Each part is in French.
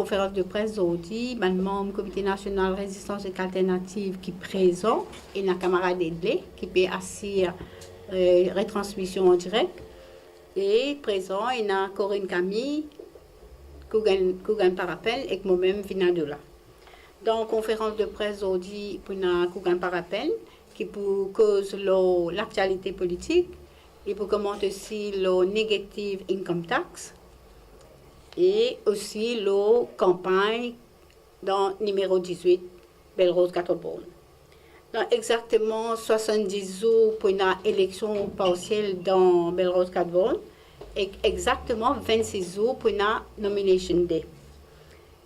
conférence de presse aujourd'hui, le membre du Comité national résistance et alternative qui est présent, et la camarade Edley qui peut assurer retransmission en direct. Et présent, il y a Corinne Camille, qui gagne par appel, et moi-même, vient de là. Dans la conférence de presse aujourd'hui, pour une par appel, qui pour cause l'actualité politique, et pour commenter aussi le negative income tax, et aussi la campagne dans numéro 18, Belle-Rose Catterbourne. Dans exactement 70 jours pour une élection partielle dans Belle-Rose Catterbourne, et exactement 26 jours pour une nomination day.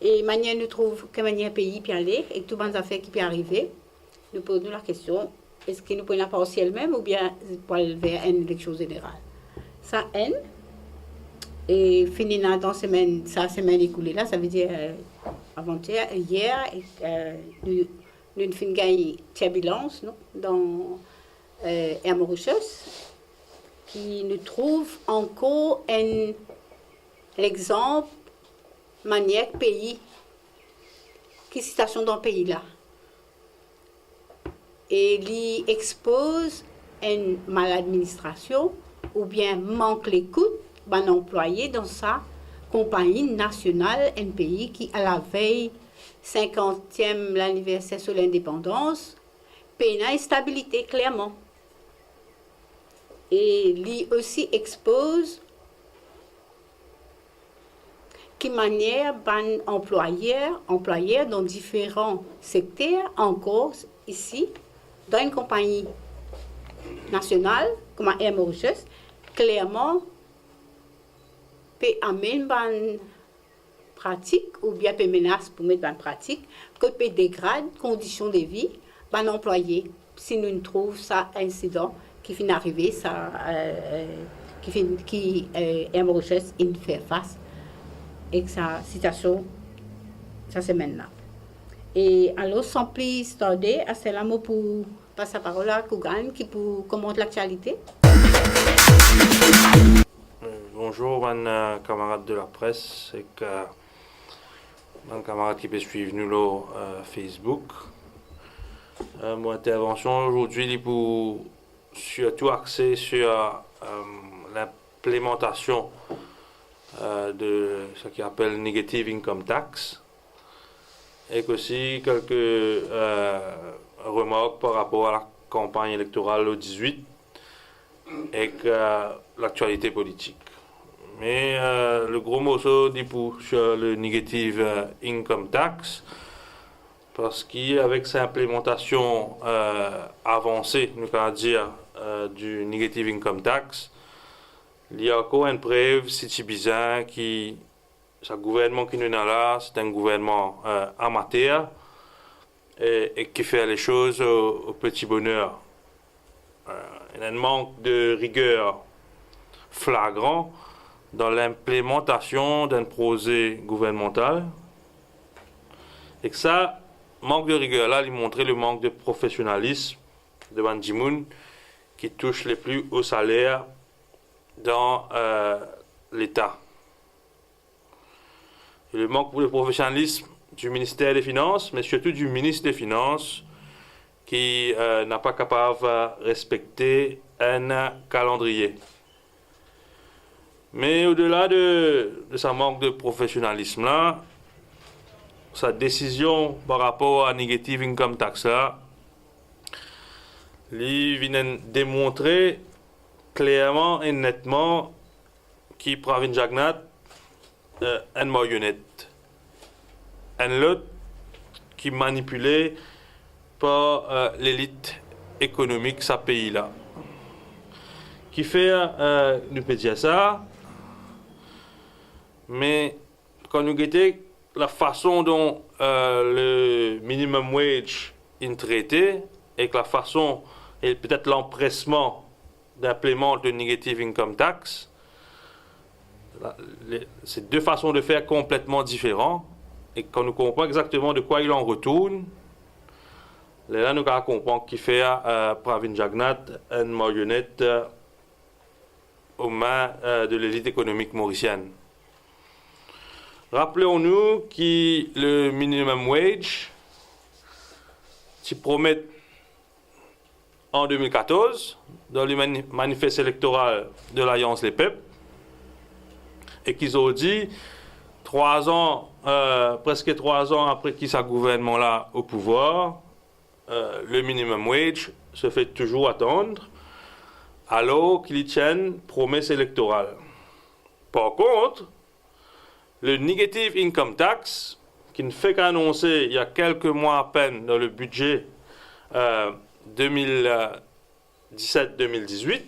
Et manière nous trouve que manière pays peut aller et toutes les affaires qui peuvent arriver, nous posons la question, est-ce que nous pouvons la partielle même ou bien pour aller vers une élection générale? Ça end et fini dans la semaine écoulée là, ça veut dire avant-hier, hier, nous avons fait une turbulence dans Air Mauritius qui nous trouve encore l'exemple manière pays, qui situation dans le pays là. Et il expose une maladministration ou bien manque l'écoute d'un employé dans sa compagnie nationale, un pays qui, à la veille 50e l'anniversaire de l'indépendance, paye une instabilité clairement. Et il aussi expose qui manière ban employeurs dans différents secteurs, encore ici, dans une compagnie nationale, comme Air Mauritius, clairement, peut amener ban pratique ou bien peut menace pour mettre ban pratique, que peut dégrader conditions de vie ban employé. Si nous trouvons ça incident qui finit d'arriver, ça, qui Air Mauritius il fait face et que sa situation, ça c'est maintenant. Et alors, sans plus tarder, c'est là pour passer la parole à Kougan qui pour commenter l'actualité. Bonjour, mon camarade de la presse et mon camarade qui peut suivre nous là Facebook. Mon intervention aujourd'hui est pour surtout axée sur l'implémentation de ce qu'on appelle negative income tax et aussi quelques remarques par rapport à la campagne électorale au 18 et l'actualité politique. Mais le gros morceau dit sur le negative income tax parce qu'avec sa implémentation avancée, nous allons dire, du negative income tax, il y a encore une preuve, c'est bizarre, que ce gouvernement qui nous est là, c'est un gouvernement amateur et qui fait les choses au petit bonheur. Il y a un manque de rigueur flagrant dans l'implémentation d'un projet gouvernemental. Et que ça, manque de rigueur là, il montrait le manque de professionnalisme de Ban Ki-moon qui touche les plus hauts salaires dans l'État. Le manque de professionnalisme du ministère des Finances, mais surtout du ministre des Finances, qui n'a pas capable de respecter un calendrier. Mais au-delà de ce manque de professionnalisme là, sa décision par rapport à negative income tax là, il vient démontrer clairement et nettement qui Pravin Jagnat une marionnette, un lot qui est manipulé par l'élite économique de ce pays-là. Qui fait, nous peut dire ça, mais quand nous regardons la façon dont le minimum wage est traité et que la façon et peut-être l'empressement d'implémenter le negative income tax, c'est deux façons de faire complètement différentes. Et quand nous comprenons exactement de quoi il en retourne, là nous comprenons qu'il fait Pravin Jagnat une marionnette aux mains de l'élite économique mauricienne. Rappelons-nous que le minimum wage, qui promet en 2014, dans le manifeste électoral de l'Alliance Les Peuples, et qu'ils ont dit, 3 ans, presque 3 ans après qu'il soit gouvernement-là au pouvoir, le minimum wage se fait toujours attendre, alors qu'ils tiennent promesse électorale. Par contre, le negative income tax, qui ne fait qu'annoncer il y a quelques mois à peine dans le budget 2017-2018,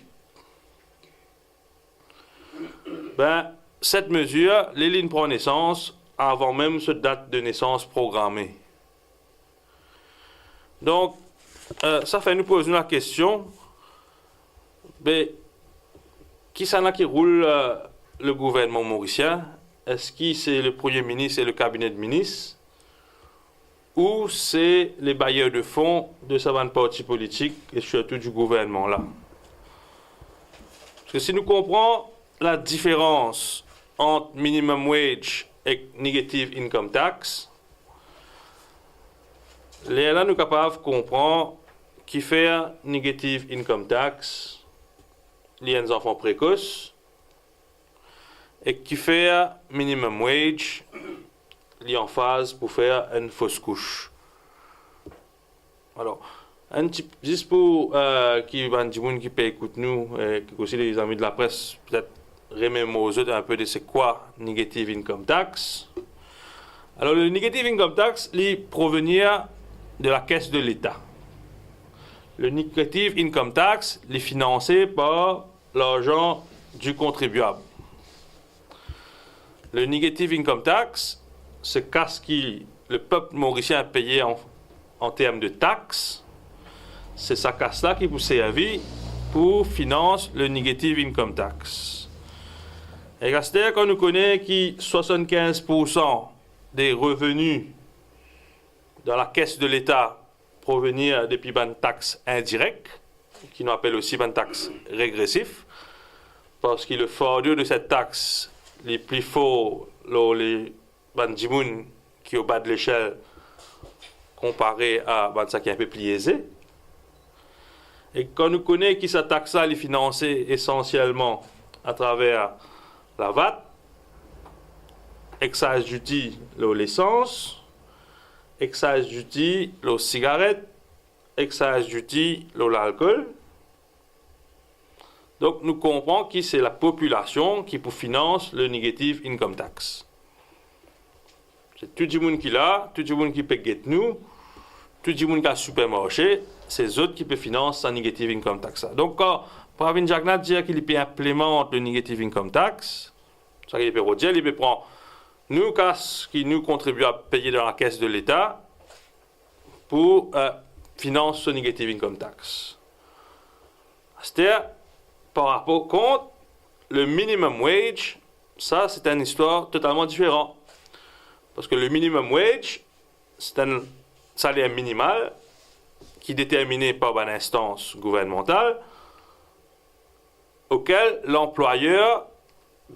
ben, cette mesure, les lignes prend naissance avant même cette date de naissance programmée. Donc, ça fait nous poser la question, ben, qui s'en a qui roule le gouvernement mauricien? Est-ce que c'est le Premier ministre et le cabinet de ministres? Ou c'est les bailleurs de fonds de certains partis politiques et surtout du gouvernement là? Parce que si nous comprenons la différence entre minimum wage et negative income tax, là nous sommes capables de comprendre qui fait negative income tax, les enfants précoces, et qui fait minimum wage, il est en phase pour faire une fausse couche. Alors, un petit, juste pour qui peut écouter nous, et aussi les amis de la presse, peut-être remettre aux autres un peu de c'est quoi negative income tax. Alors, le negative income tax, il provient de la caisse de l'État. Le negative income tax, il est financé par l'argent du contribuable. Le negative income tax, c'est ce que le peuple mauricien a payé en termes de taxes. C'est sa casse-là qui vous servir pour financer le negative income tax. Et c'est-à-dire qu'on nous connaît que 75% des revenus dans la caisse de l'État provenir depuis une taxe indirecte, qui nous appelle aussi une taxe régressive, parce que le fardeau de cette taxe les plus forts, les bandimouns qui au bas de l'échelle comparé à ça qui est un peu plus aisé. Et quand nous connaissons que cette taxe-là est financée essentiellement à travers la VAT, excise duty, l'essence, excise duty, les cigarettes, excise duty, l'alcool. Donc, nous comprenons que c'est la population qui finance le negative income tax. C'est tout le monde qui l'a, tout le monde qui paye nous, tout le monde qui a un supermarché, c'est eux autres qui peuvent financer la negative income tax. Donc, quand Pravin Jagannath dit qu'il peut implémenter le negative income tax, ça qu'il peut dire, il peut prendre nous, qui nous contribuons à payer dans la caisse de l'État pour financer ce negative income tax. C'est-à-dire, par rapport contre le minimum wage, ça c'est une histoire totalement différente. Parce que le minimum wage, c'est un salaire minimal qui est déterminé par une instance gouvernementale auquel l'employeur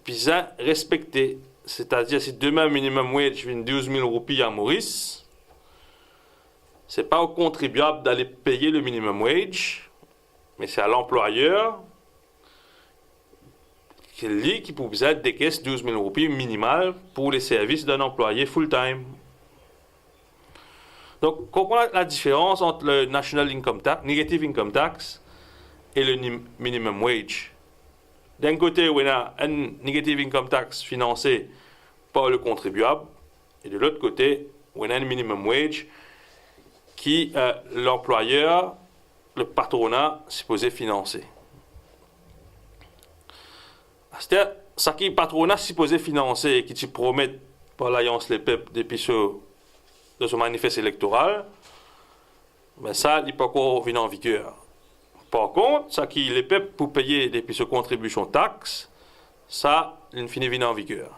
vise à respecter. C'est-à-dire, si demain minimum wage vient 12 000 roupies à Maurice, ce n'est pas au contribuable d'aller payer le minimum wage, mais c'est à l'employeur qui peut être décaisse 12 000 roupies minimales pour les services d'un employé full-time. Donc, comprenez la différence entre le National Income Tax, Negative Income Tax et le Minimum Wage. D'un côté, on a un Negative Income Tax financé par le contribuable, et de l'autre côté, on a un Minimum Wage qui l'employeur, le patronat, est supposé financer. C'est-à-dire, ce qui est patronat supposé financer et qui te promet par l'Alliance Les Peuples depuis ce manifeste électoral, mais ça, il n'est pas encore venu en vigueur. Par contre, ce qui les peuples pour payer depuis ce contribution taxe, ça, il finit venu en vigueur.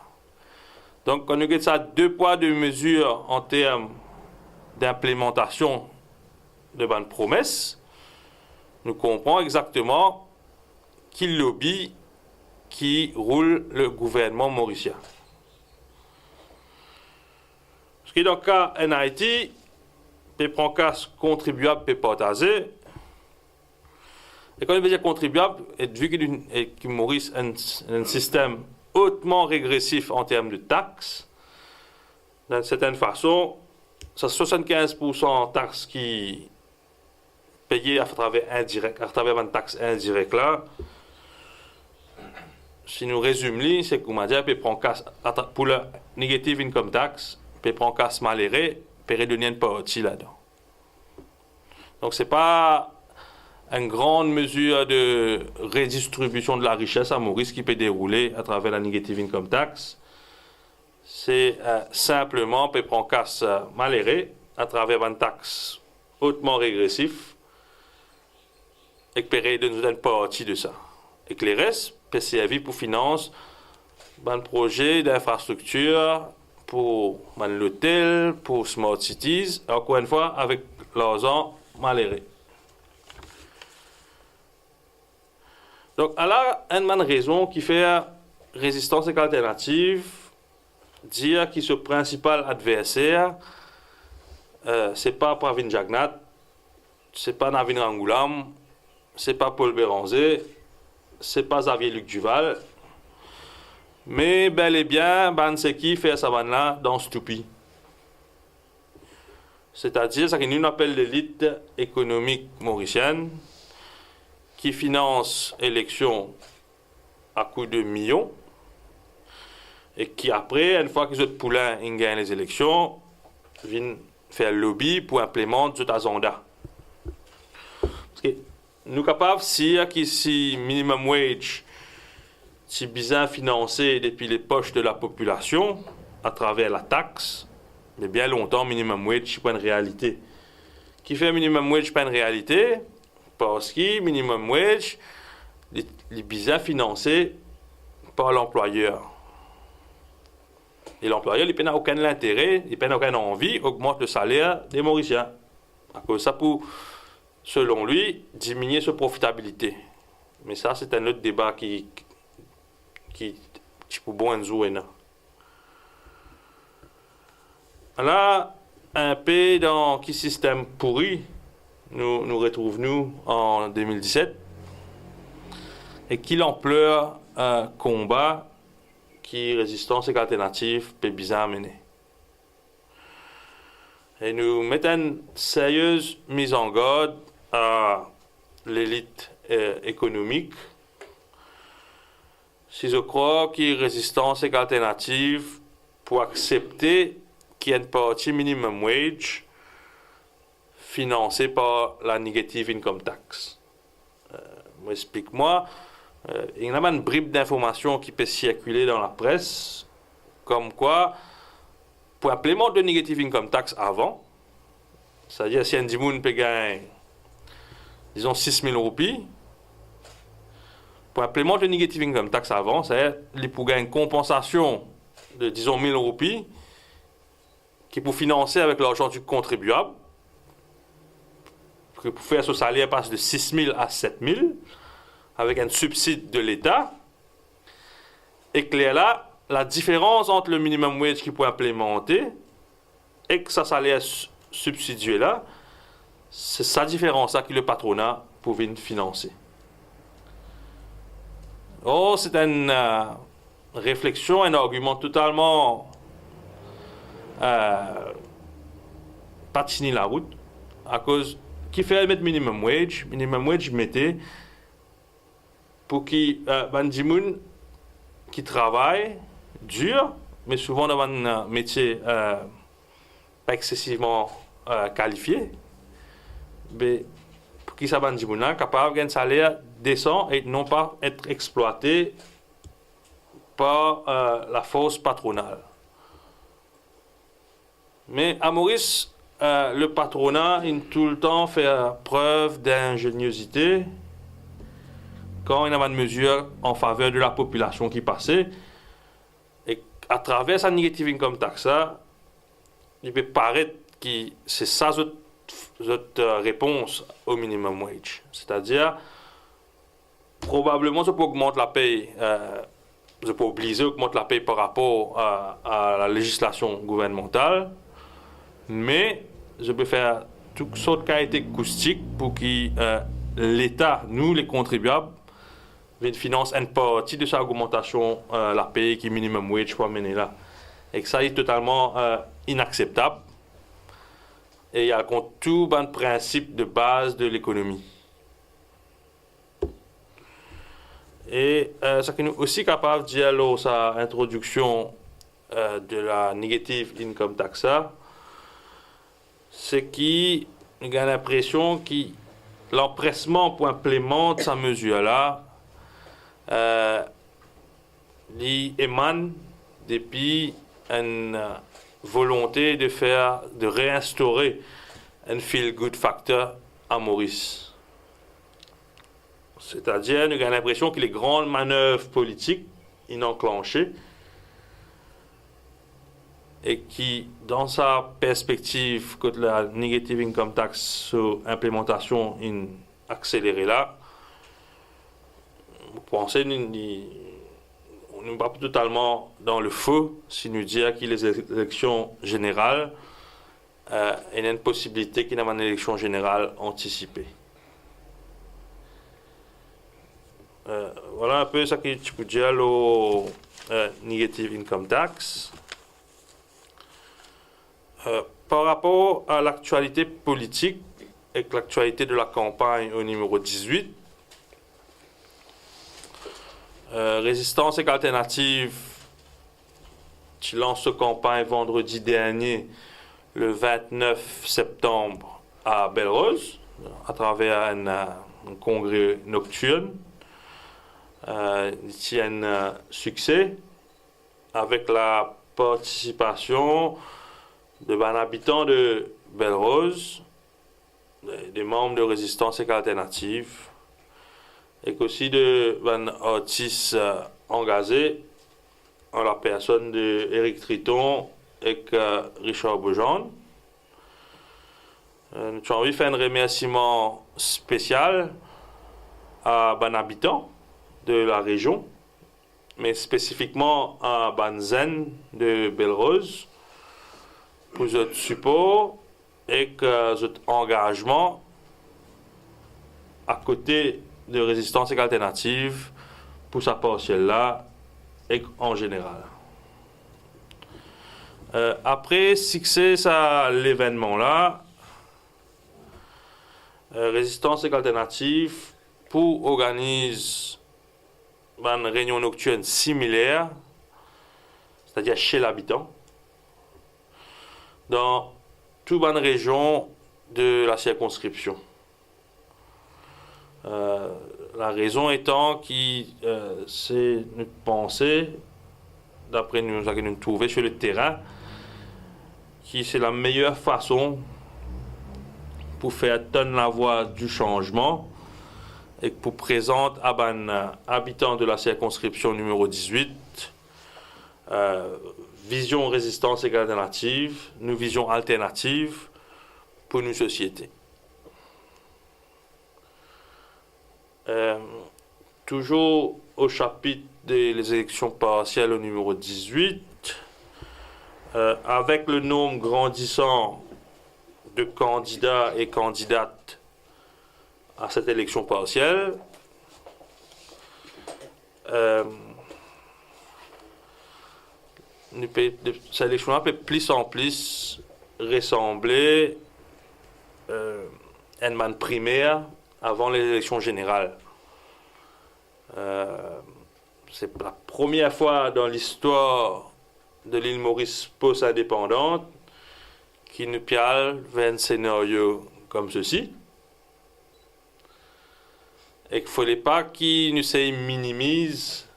Donc, quand on regarde ça, 2 poids, 2 mesures en termes d'implémentation de bonnes promesses, nous comprenons exactement qui lobby qui roule le gouvernement mauricien. qui dans le cas en Haïti, peut prendre casse contribuable, peut partager. Et quand on veut dire contribuable, et vu qu'il Maurice un système hautement régressif en termes de taxes, d'une certaine façon, c'est 75% de taxes qui payées à travers une taxe indirecte là. Si nous résumons, c'est qu'on m'a dit, peut prendre casse pour le negative income tax, peut prendre casse maléré, peut redonner une partie là-dedans. Donc c'est pas une grande mesure de redistribution de la richesse à Maurice qui peut dérouler à travers la negative income tax. C'est simplement peut prendre casse maléré à travers une taxe hautement régressive et que peut donner une partie de ça. Et que les restes peut servir pour financer un projet d'infrastructure pour l'hôtel, pour Smart Cities, encore une fois avec l'argent maléré. Donc, alors, une raison qui fait résistance et alternative, dire que ce principal adversaire, c'est pas Pravin Jagnat, c'est pas Navin Rangoulam, c'est pas Paul Béranger, c'est pas Xavier Luc Duval, mais bel et bien, c'est qui fait ça là dans Stoupi. C'est-à-dire, ce que nous appelons l'élite économique mauricienne, qui finance élections à coups de millions, et qui après, une fois que les autres poulains gagnent les élections, viennent faire lobby pour implémenter cet agenda. Parce que nous sommes capables de dire que si minimum wage, si bien financé depuis les poches de la population, à travers la taxe, mais bien longtemps, minimum wage, c'est pas une réalité. Qui fait minimum wage, pas une réalité, parce que minimum wage, est bien financé par l'employeur. Et l'employeur, il n'a aucun intérêt, il n'a aucune envie d'augmenter le salaire des Mauriciens. À cause de ça, pour, selon lui, diminuer sa profitabilité. Mais ça, c'est un autre débat qui pour bon jouer. Là, un peu dans quel système pourri nous retrouvons en 2017 et quelle ampleur combat qui résistance et alternative peut bien mener. Et nous mettons une sérieuse mise en garde à l'élite économique. Si je crois que résistance et alternative pour accepter qu'il y a une partie minimum wage financée par la negative income tax. Explique-moi. Il y a une bribe d'informations qui peut circuler dans la presse, comme quoi, pour implémenter le negative income tax avant, c'est-à-dire si un dimoun peut gagner, disons, 6 000 roupies, pour implémenter le negative income tax avant, c'est-à-dire qu'il pour gagner une compensation de, disons, 1 000 roupies, qui pour financer avec l'argent du contribuable, pour faire ce salaire passe de 6 000 à 7 000, avec un subside de l'État, et que là, la différence entre le minimum wage qu'il peut implémenter et que ça salaire subsidié là, c'est sa différence là que le patronat pouvait financer. Oh, c'est une réflexion, un argument totalement pas de la route, à cause qui fait mettre minimum wage mettait pour qui bandimoun qui travaille dur, mais souvent dans un métier pas excessivement qualifié, mais pour qui ça bandimoun capable d'un salaire décent et non pas être exploité par la force patronale. Mais à Maurice, le patronat, il tout le temps fait preuve d'ingéniosité quand il y avait une mesure en faveur de la population qui passait. Et à travers sa negative income tax, il peut paraître que c'est ça cette réponse au minimum wage. C'est-à-dire, probablement, je peux augmenter la paye, je peux obliger à augmenter la paye par rapport à la législation gouvernementale. Mais je peux faire toutes sortes de qualités acoustiques pour que l'État, nous les contribuables, finance une partie de sa augmentation la paye qui minimum wage pour mener là. Et que ça est totalement inacceptable. Et il y a contre tout un principe de base de l'économie. Et ce qui est aussi capable de dire lors de sa introduction de la negative income tax, c'est qu'il a l'impression que l'empressement pour implémenter sa mesure-là il émane depuis une volonté de réinstaurer un feel-good factor à Maurice. C'est-à-dire, nous avons l'impression que les grandes manœuvres politiques enclenchées et qui, dans sa perspective, que la negative income tax sur implémentation accélérée là, vous pensez on n'est pas totalement dans le feu si nous disons que les élections générales, il y a une possibilité qu'il y ait une élection générale anticipée. Voilà un peu ce que tu peux dire au negative income tax. Par rapport à l'actualité politique et l'actualité de la campagne au numéro 18, Résistance et Alternative qui lance sa campagne vendredi dernier, le 29 septembre, à Belle-Rose, à travers un congrès nocturne. Il y a un succès avec la participation de habitants de Belle-Rose, des membres de Résistance et Alternative, et aussi de artistes engagés en la personne de Éric Triton et Richard Beaujean. Nous avons envie de faire un remerciement spécial à les habitants de la région, mais spécifiquement à Banzen de Belle-Rose, pour votre support et votre engagement à côté de Résistance et Alternative pour sa partielle-là et en général. Après succès à l'événement-là, Résistance et Alternative pour organiser une réunion nocturne similaire, c'est-à-dire chez l'habitant, dans toute bonne région de la circonscription. La raison étant que c'est notre pensée, d'après nous, ce que nous trouvons sur le terrain, que c'est la meilleure façon pour faire tenir la voix du changement et pour présenter à un habitant de la circonscription numéro 18 vision résistance et alternative, une vision alternative pour une société. Toujours au chapitre des élections partielles au numéro 18, avec le nombre grandissant de candidats et candidates à cette élection partielle, cette élection peut plus en plus ressembler à une manne primaire avant les élections générales. C'est la première fois dans l'histoire de l'île Maurice post-indépendante qui nous piale vers un scénario comme ceci. Et qu'il ne fallait pas qu'il nous minimise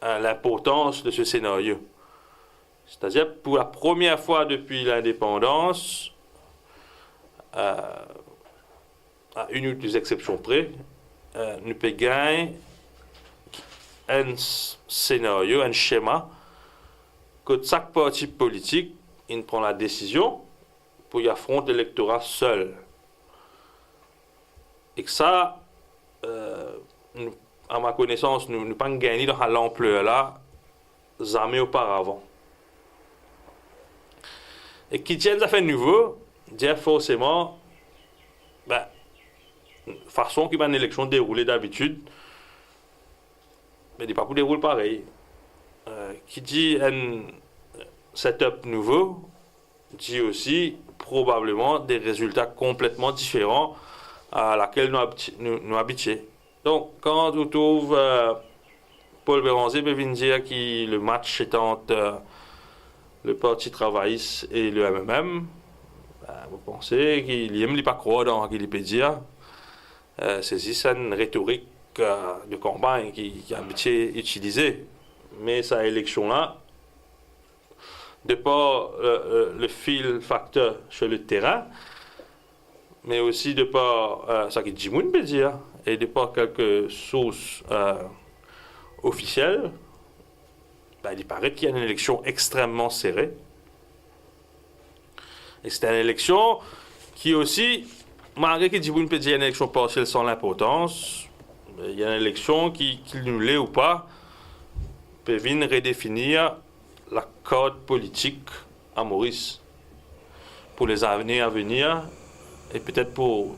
l'importance de ce scénario. C'est-à-dire, pour la première fois depuis l'indépendance, à une ou deux exceptions près, nous pouvons gagner un scénario, un schéma, que chaque parti politique il prend la décision pour y affronter l'électorat seul. Et que ça, à ma connaissance, nous n'avons pas gagné dans l'ampleur là, jamais auparavant. Et qui tiennent à faire nouveau, dire forcément, ben, façon qu'il va une élection déroulée d'habitude, mais il n'est pas pour dérouler pareil. Qui dit un setup nouveau, dit aussi probablement des résultats complètement différents à laquelle nous habitués. Donc, quand on trouve Paul Béranger peut venir dire que le match est entre le Parti travailliste et le MMM, vous pensez qu'il n'aime pas croire dans ce qu'il peut dire. C'est juste une rhétorique de campagne qui est habitué à utiliser. Mais cette élection-là, de par le fil facteur sur le terrain, mais aussi de par ce que Jimoun peut dire, et de par quelques sources officielles, il paraît qu'il y a une élection extrêmement serrée. Et c'est une élection qui aussi, malgré que Jimoun peut dire une élection partielle sans l'importance, il y a une élection qui nous l'est ou pas, peut venir redéfinir la carte politique à Maurice pour les années à venir et peut-être pour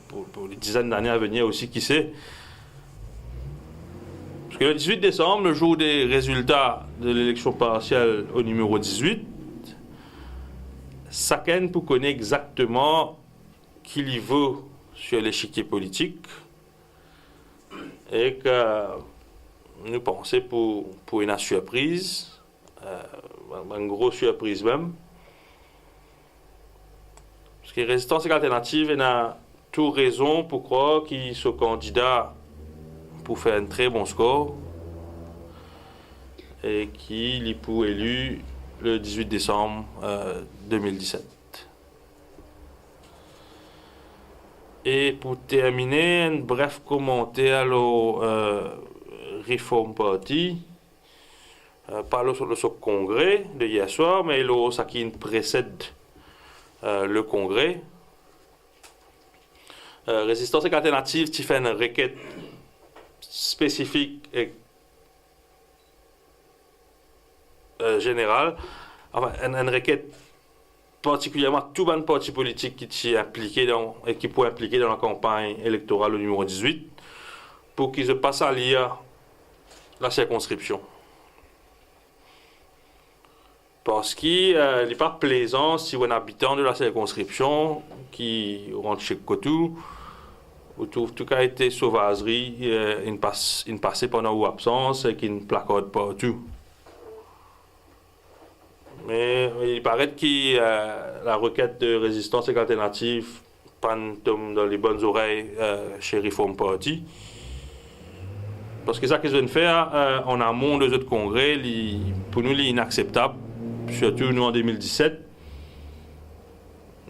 les dizaines d'années à venir aussi, qui sait. Parce que le 18 décembre, le jour des résultats de l'élection partielle au numéro 18, chacun pour connaître exactement qui y vaut sur l'échiquier politique et que nous pensons pour une surprise, une grosse surprise même. Parce que Résistance Alternative a tout raison pour croire qu'ils sont candidats pour faire un très bon score et qu'il est pour élu le 18 décembre 2017. Et pour terminer, un bref commentaire au Reform Party, pas sur le congrès de hier soir, mais ce qui précède le congrès. Résistance Alternative qui fait une requête spécifique et générale, enfin une requête particulièrement tout le parti politique qui est impliqué et qui peut impliquer dans la campagne électorale au numéro 18 pour qu'ils se passent à lire la circonscription. Parce qu'il n'est pas plaisant si un habitant de la circonscription qui rentre chez Cotou ou tout cas a été sauvagerie, il passait pendant ou absence et qu'il ne placode pas tout. Mais il paraît que la requête de Résistance Alternative tombe dans les bonnes oreilles chez Reform Party. Parce que ça qu'ils veulent faire en amont de autres congrès, pour nous, c'est inacceptable. Surtout nous en 2017.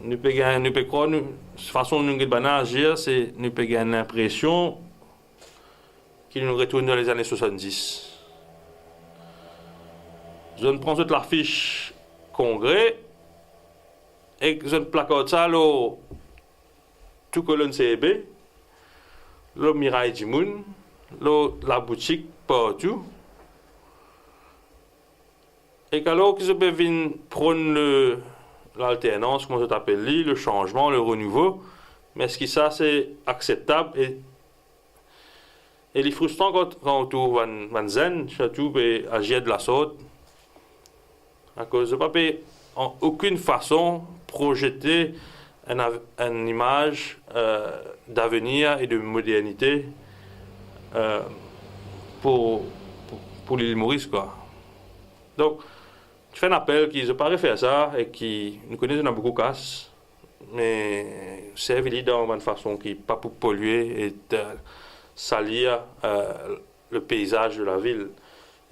Nous pouvons croire, de toute façon, nous pouvons agir, c'est nous pouvons gagner l'impression qu'ils nous retournent dans les années 70. Je ne prends toute la fiche congrès et je ne placard ça là, tout colonne CEB, le Mirail Jimoun, la boutique partout. Et qu'alors qu'ils peuvent venir prendre l'alternance, comment ça s'appelle, le changement, le renouveau, mais est-ce que ça c'est acceptable et il est frustrant quand on trouve un zen, surtout agir de la sorte. À cause de ne pas en aucune façon projeter une image d'avenir et de modernité pour l'île Maurice, quoi. Donc, je fais un appel qu'ils n'ont pas faire ça et qui nous connaissent dans beaucoup de cas, mais c'est évident dans une façon qui n'est pas pour polluer et de salir le paysage de la ville.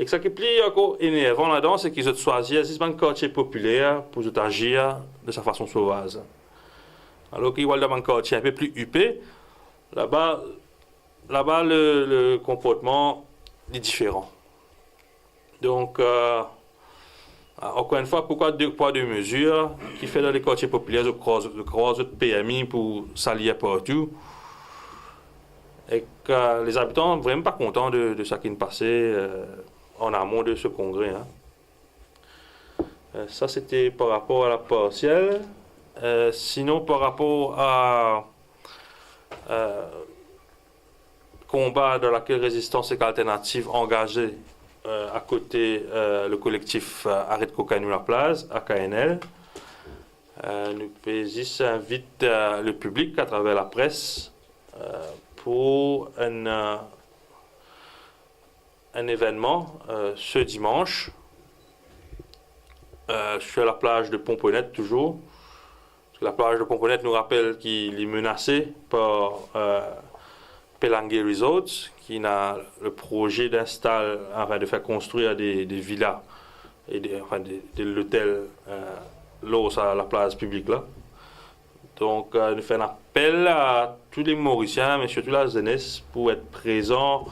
Et ce qui est plus encore énervant là-dedans, c'est qu'ils ont choisi un quartier populaire pour agir de sa façon sauvage. Alors qu'ils veulent dans un quartier un peu plus huppé, là-bas le comportement est différent. Donc, encore une fois, pourquoi deux poids, deux mesures qui fait dans les quartiers populaires, je croise de PMI pour s'allier partout. Et que les habitants ne sont vraiment pas contents de ce qui est passé en amont de ce congrès. Hein. Ça, c'était par rapport à la partielle. Sinon, par rapport à combat dans laquelle Résistance et Alternative engagée à côté le collectif Arrête Cocaïne la Place, AKNL, nous invite le public à travers la presse pour un événement ce dimanche sur la plage de Pomponnet toujours. La plage de Pomponnet nous rappelle qu'il est menacé par Pelangé Resorts, qui a le projet de faire construire des villas et de l'hôtel là à la place publique là. Donc nous faisons un appel à tous les Mauriciens, mais surtout la jeunesse, pour être présents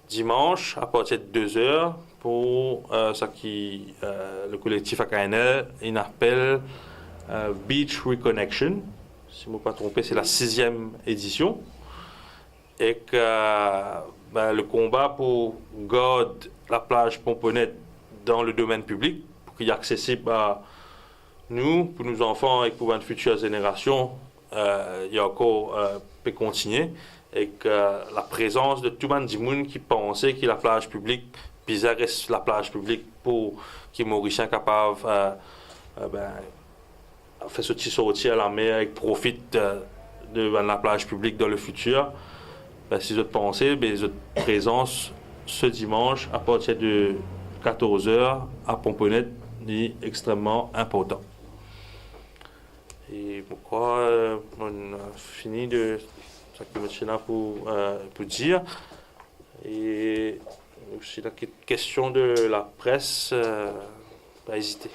dimanche à partir de 2h pour le collectif AKNL, il appelle Beach Reconnection. Si je ne me pas trompé, c'est la 6e édition. Et que le combat pour garder la plage Pomponnet dans le domaine public, pour qu'il y ait accessible à nous, pour nos enfants et pour les futures générations, il y a encore peut continuer. Et que la présence de tout le monde qui pensait que la plage publique, bizarre reste la plage publique pour que les Mauriciens capables faire sortir à la mer et profite de la plage publique dans le futur. Si je pensais, votre présence ce dimanche à partir de 14h à Pomponnet est extrêmement important. Et pourquoi on a fini de ce que je suis là pour dire. Et aussi la question de la presse, pas hésiter.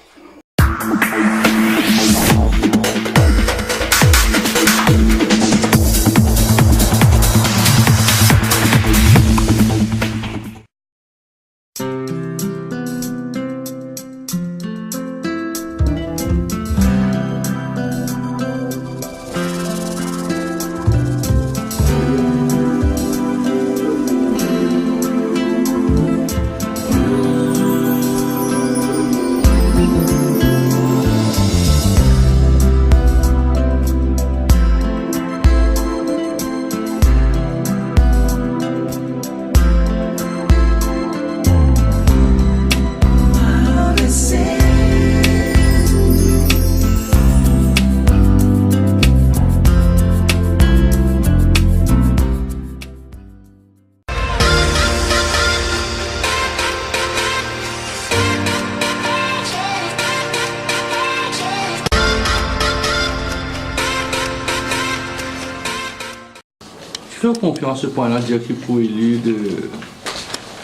Faire confiance à ce point-là, dire qu'il faut élire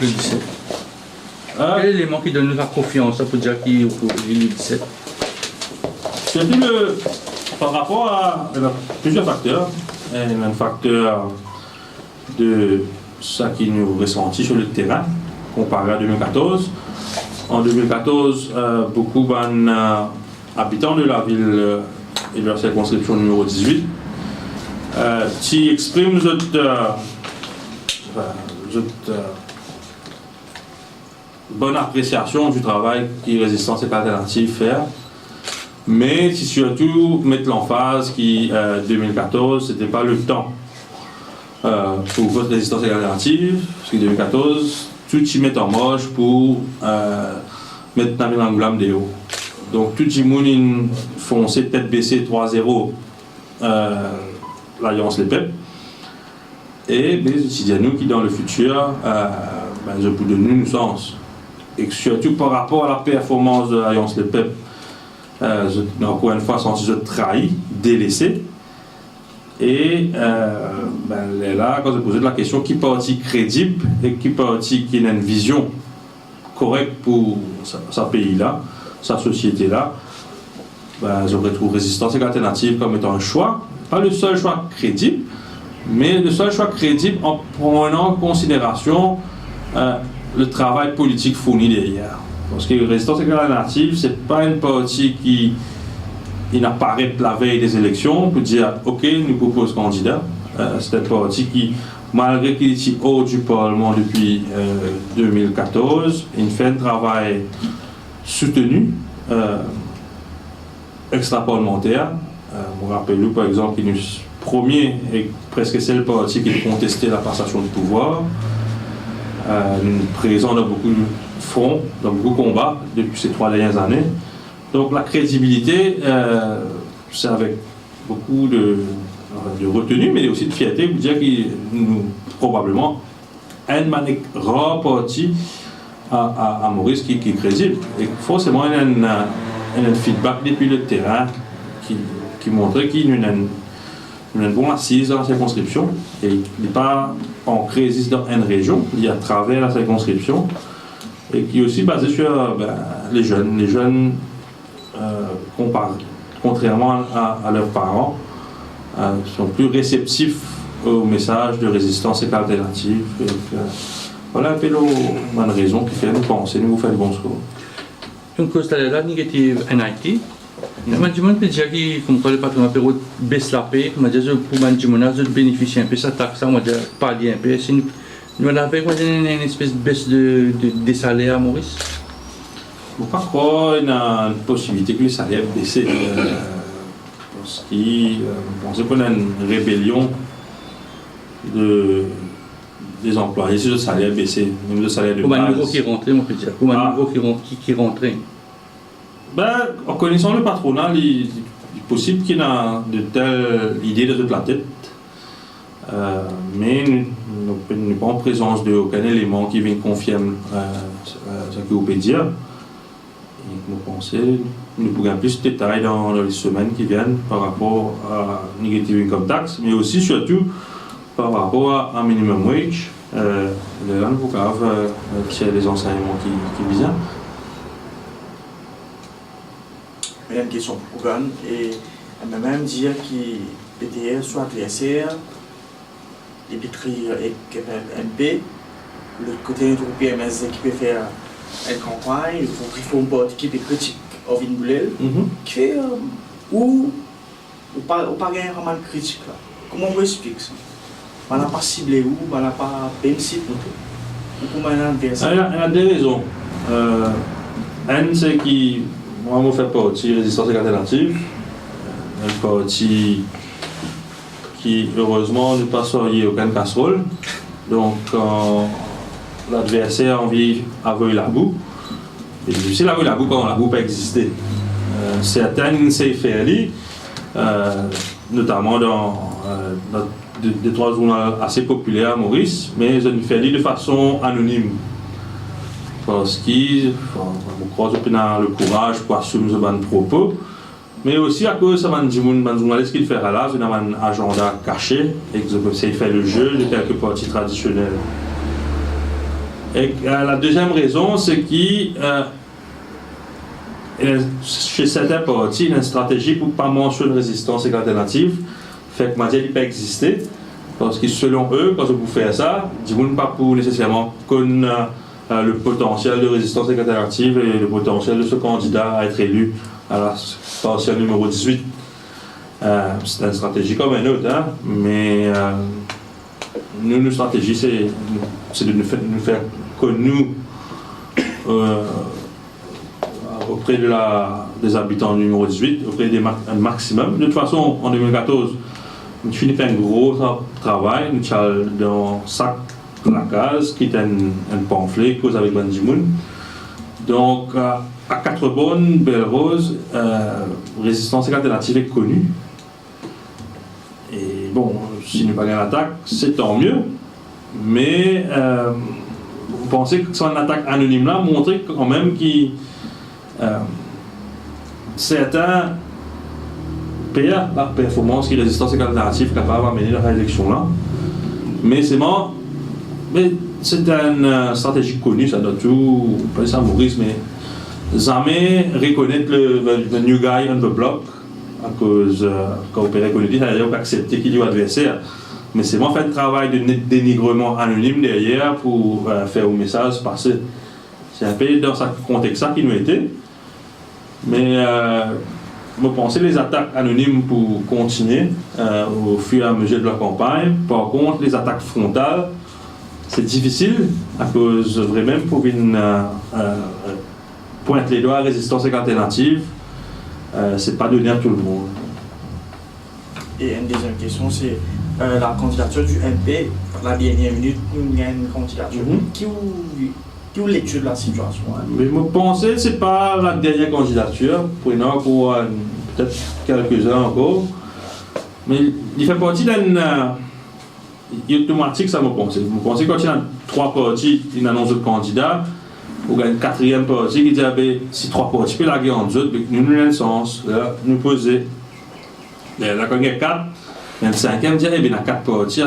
le 17. Quel élément qui donne la confiance pour dire qu'il faut élire le 17? C'est par rapport à plusieurs facteurs. Il y a un facteur de ce qui nous ressentit sur le terrain comparé à 2014. En 2014, beaucoup d'habitants de la ville et de la circonscription numéro 18 qui expriment bonne appréciation du travail que Résistance et Alternative fait, mais qui surtout mettent l'emphase que 2014 c'était pas le temps pour votre Résistance et Alternative, parce que 2014 tout y met en marche pour mettre Namil Angoulam de haut. Donc tout le monde foncé tête baissée 3-0 l'Alliance Les Peuples, et les étudiants qui dans le futur je peux donner une sens, et surtout par rapport à la performance de l'Alliance Les Peuples, encore une fois senti trahi, délaissé, et là quand je posais la question qui parti crédible et qui parti qui a une vision correcte pour sa pays là, sa société là, je retrouve Résistance et Alternative comme étant un choix. Pas le seul choix crédible, mais le seul choix crédible en prenant en considération le travail politique fourni derrière. Parce que Résistance et Alternative, ce n'est pas une partie qui n'apparaît la veille des élections pour dire ok, nous propose candidat. C'est une partie qui, malgré qu'il est hors du Parlement depuis 2014, il fait un travail soutenu extra-parlementaire. Je me rappelle par exemple qu'il nous premier et presque seul parti qui contestait la passation du pouvoir. Présent dans beaucoup de fronts, dans beaucoup de combats depuis ces 3 dernières années. Donc la crédibilité, c'est avec beaucoup de retenue, mais aussi de fierté, pour dire qu'il nous probablement un rare parti à Maurice qui est crédible. Et forcément, il y a un feedback depuis le terrain qui montrait qu'il y a une bonne assise dans la circonscription et il n'est pas ancré dans une région, il est à travers la circonscription et qui est aussi basé sur les jeunes. Les jeunes, contrairement à leurs parents, sont plus réceptifs au message de résistance et alternative. Voilà un peu la raison qui fait nous penser, nous faire le bon score. Une cause de la négative en Haïti. Je me dis que, comme le patron peut baisser la paix, pour je bénéficie un peu de sa taxe, on va dire, parler un peu. Nous avons une espèce de baisse des salaires à Maurice. Je ne crois pas qu'il y a une possibilité que les salaires baissent. Parce que je pense qu'on a une rébellion des employés sur le salaire baissé, même le salaire de base. Comment un nouveau qui rentre, on peut dire. Comment un nouveau qui rentre. En connaissant le patronat, il est possible qu'il y ait de telles idées de toute la tête. Mais nous n'avons pas en présence d'aucun élément qui vient confirmer ce que vous pouvez dire. Et nous pensons, nous pourrons plus de détails dans les semaines qui viennent par rapport à Negative Income Tax, mais aussi surtout par rapport à minimum wage. Là, nous pourrons tirer les enseignements qui viennent. Il y a une question pour Kougan et elle m'a même dit que PTR soit adversaire, les pitries et MP, le côté de PMS qui peut faire une campagne, il faut un parti qui est critique au Vinboulel, qui fait ou pas gagner vraiment de critique là. Comment on explique ça? On n'a pas ciblé où, on n'a pas bien ciblé. Comment on a adversaire? Il y a des raisons. Un, c'est qui. Moi, je fais partie résistance alternative, un parti qui, heureusement, ne passe aucune casserole. Donc, quand l'adversaire a envie d'avouer la boue, et c'est difficile d'avouer la boue quand la boue peut exister. Certaines savent faire, notamment dans des 3 journaux assez populaires à Maurice, mais ils ont fait de façon anonyme. Parce qu'ils croient que le courage pour assumer ce propos, mais aussi à cause de ce journaliste qui fait là, c'est un agenda caché et qu'ils essaient de faire le jeu de quelques partis traditionnels. Et la deuxième raison, c'est que chez certains partis, il y a une stratégie pour ne pas mentionner résistance et alternative, fait que il peut exister, parce que selon eux, quand vous faites ça, ils ne pas pour nécessairement connaître le potentiel de résistance alternative et le potentiel de ce candidat à être élu à la partielle numéro 18. C'est une stratégie comme une autre, hein, mais notre stratégie, c'est de nous faire connus auprès des habitants du numéro 18, auprès des maximum. De toute façon, en 2014, nous avons fait un gros travail, nous avons dans chaque la case, qui est un pamphlet cause avec Bandimoun. Donc, à 4 bonnes, Belle Rose, résistance alternative est connue. Et bon, si nous pas gagnons l'attaque, c'est tant mieux. Mais vous pensez que c'est une attaque anonyme là, montrer quand même que certains perdent la performance que résistance alternative est capable d'amener dans l'élection là. Mais c'est une stratégie connue, ça doit tout, pas ça Maurice, mais jamais reconnaître le new guy on the block, à cause, quand on peut reconnaître, ça veut dire accepter qu'il y a un adversaire. Mais c'est moi faire le travail de dénigrement anonyme derrière pour faire un message passer. C'est un peu dans ce contexte-là qui nous était. Mais je pense les attaques anonymes pour continuer au fur et à mesure de la campagne. Par contre, les attaques frontales, c'est difficile à cause vraiment pour une pointe les doigts à résistance alternative, c'est pas donné à tout le monde. Et une deuxième question, c'est la candidature du MP. La dernière minute, il y a une candidature. Qui ou l'étude de la situation? Mais je pensais que ce n'est pas la dernière candidature, pour peut-être quelques-uns encore. Mais il fait partie d'une automatique, ça me pensait. Je pensais que quand il y a 3 partis, il annonce le candidat, ou une 4e parti qui dit si 3 partis peuvent la guerre en deux, nous avons un sens, là, nous poser. Là, quand il y a 4, il y a une 5e qui dit il y a 4 partis,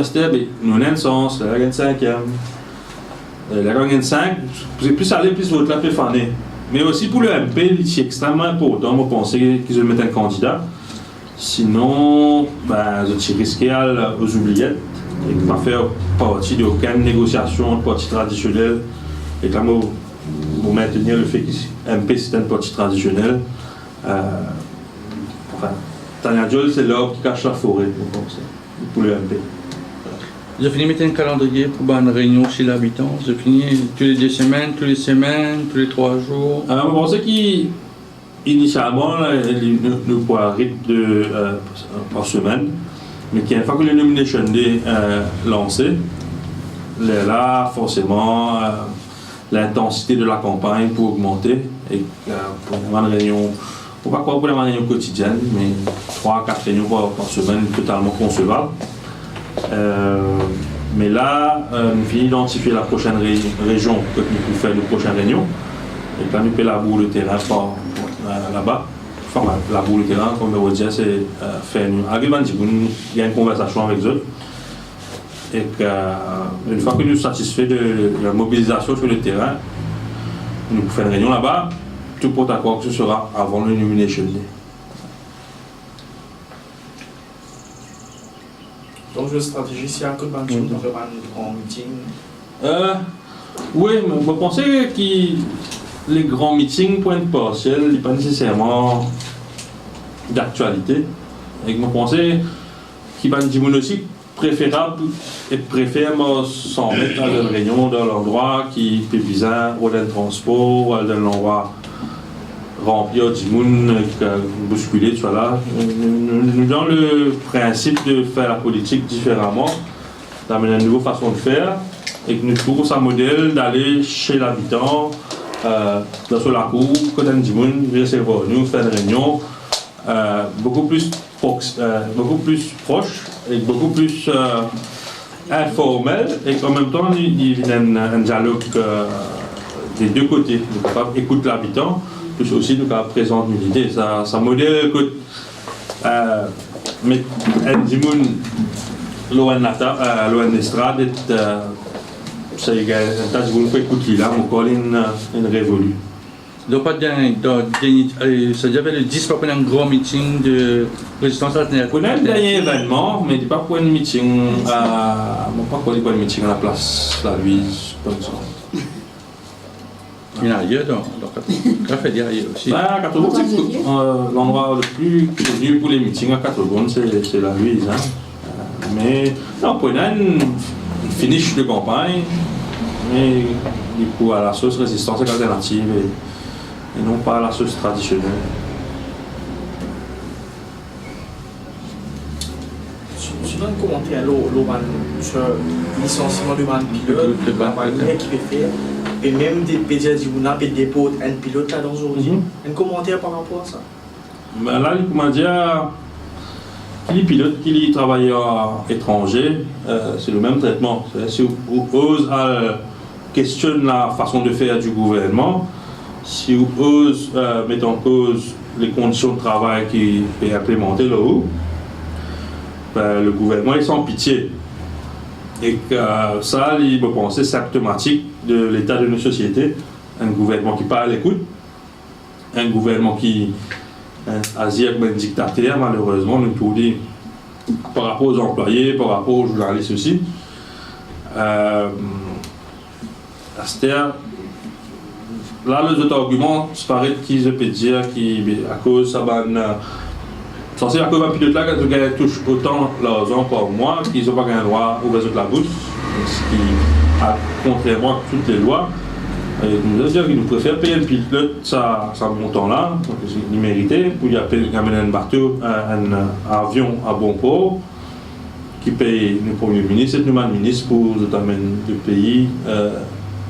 nous avons un sens, là, il y a une 5e. Là, quand il y a 5, c'est plus aller, plus voter, plus faner. Mais aussi pour le MP, c'est extrêmement important, je pense qu'ils veulent mettre un candidat. Sinon, je risqué aux oubliettes et ne pas faire partie d'aucune négociation de parti traditionnel. Et là, pour maintenir le fait que MP c'est un parti traditionnel, Tania Diol, c'est l'arbre qui cache la forêt, je pense, pour le MP. Je finis de mettre un calendrier pour une réunion chez l'habitant. Je finis tous les 2 semaines, tous les 3 jours. Je pense qu'initialement, nous pouvons un rythme par semaine, mais qu'une fois que le Nomination Day est lancé, là, forcément, l'intensité de la campagne peut augmenter. Et pour une réunion, pour pas croire pour une réunion quotidienne, mais 3-4 réunions par semaine, totalement concevable. Mais là, nous finissons d'identifier la prochaine région que nous pouvons faire de prochaine réunion. Et là, nous pouvons labourer le terrain là-bas. Enfin, labourer le terrain, comme je disais, c'est faire il y a une conversation avec eux. Et une fois que nous sommes satisfaits de la mobilisation sur le terrain, nous pouvons faire une réunion là-bas. Tout pour accord que ce sera avant le Nomination Day. Donc, la stratégie, c'est un coup de banque de faire un grand meeting. Oui, mais je pensais que les grands meetings, point partiel, n'est pas nécessairement d'actualité. Et je pensais qu'il y a aussi préférable et préfère s'en mettre dans une réunion dans l'endroit qui est bizarre, ou dans le transport, ou dans l'endroit rempli du monde, bousculé, tout ça là. Nous donnons le principe de faire la politique différemment, d'amener une nouvelle façon de faire, et que nous trouvons un modèle d'aller chez l'habitant, dans la cour, quand on dit monde, recevoir nous, faire une réunion, beaucoup plus proche et beaucoup plus informel, et en même temps, il y a un dialogue des deux côtés. Nous écoute l'habitant, plus aussi nous présente une idée. Ça modèle écoute, mais un dimoun loin d'estrade, ça y est, un tas de gens qui écoutent là, encore une révolue. Donc, ça avait le 10 pour un grand meeting de résistance alternative. On a un dernier événement, mais pas pour un meeting pas pour un meeting à la place La Louise, comme ça. Il y en a ailleurs, donc café ailleurs aussi. À 4 c'est l'endroit le plus connu pour les meetings à 4 c'est La Louise. Mais non, pour une finish de campagne, mais du coup à la sauce résistance alternative et non pas à la sauce traditionnelle. Je donne un commentaire sur le licenciement de ban pilote, qui est fait, et même des pédiatres qui déposent un pilote là dans aujourd'hui. Un commentaire par rapport à ça? Là, le commentaire, qui est pilote, qui est travailleur étranger, c'est le même traitement. Si vous osez questionner la façon de faire du gouvernement, si vous osez mettre en cause les conditions de travail qui sont implémentées là-haut, le gouvernement est sans pitié. Et que ça, il me pensait symptomatique de l'état de nos sociétés. Un gouvernement qui parle à l'écoute, un gouvernement qui agit comme un dictateur, malheureusement, nous tout dit par rapport aux employés, par rapport aux journalistes aussi. Là, les autres arguments, c'est pareil qu'ils peuvent dire qu'à cause ça censé à cause d'un pilote là, quand ils touchent autant l'argent par mois, qu'ils n'ont pas un droit au réseau de la bouche, ce qui, contrairement à toutes les lois, Et nous dire qu'ils nous préfèrent payer un pilote ça montant-là, parce qu'il méritait, pour y amener un bateau, un avion à bon port, qui paye le Premier ministre et le ministre pour amener le pays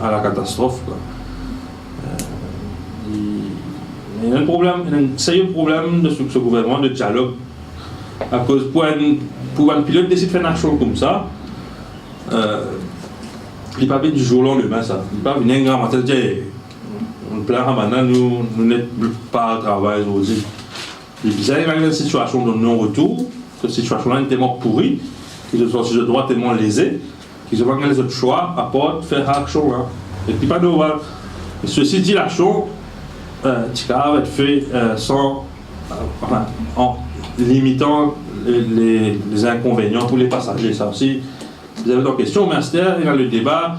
à la catastrophe. Quoi. Il y a un problème, un sérieux problème de ce gouvernement de dialogue. À cause pour un pilote décide de faire une action comme ça, il n'est pas venu du jour au lendemain ça. Il n'est pas venu un grand matin dire on plaira maintenant, nous n'êtes pas au travail aujourd'hui. Il y a une situation de non-retour, cette situation-là est tellement pourrie, qu'ils sont sur le droit tellement lésés, qu'ils ont les autres choix à part faire action. Hein. Et puis pas de voir. Ceci dit, l'action, va être fait en limitant les inconvénients pour les passagers. Ça aussi, vous avez une question, mais il y a le débat,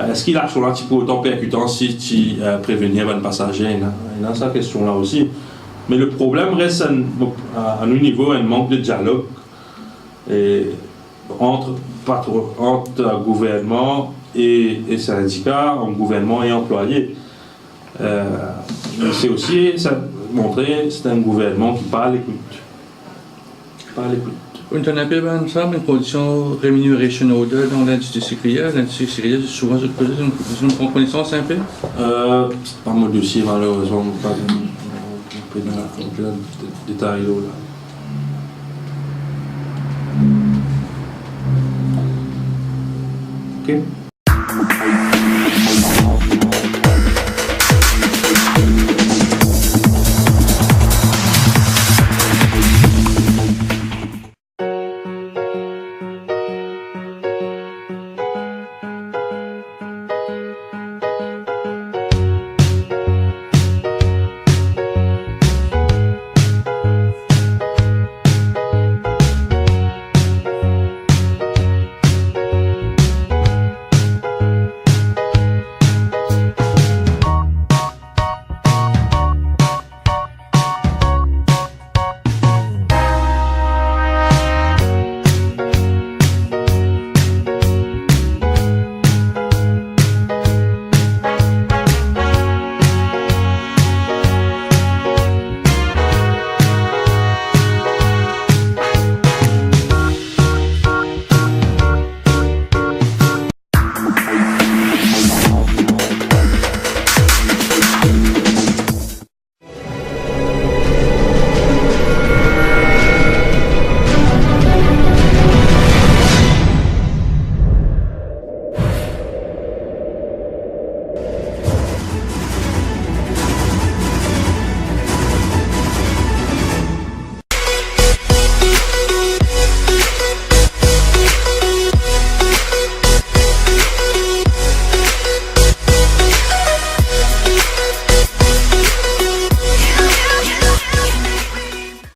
est-ce qu'il a l'action là pour autant percutant si tu prévenir un passager? Il y a cette question-là aussi. Mais le problème reste à un niveau, un manque de dialogue entre gouvernement et syndicats, entre gouvernement et employés. C'est aussi montrer que c'est un gouvernement qui parle écoute. Und dann haben wir une condition remuneration order dans l'industrie sucrière. L'industrie sucrière, souvent, je prends connaissance un peu. C'est pas mon dossier, malheureusement, pas de détails là. Ok.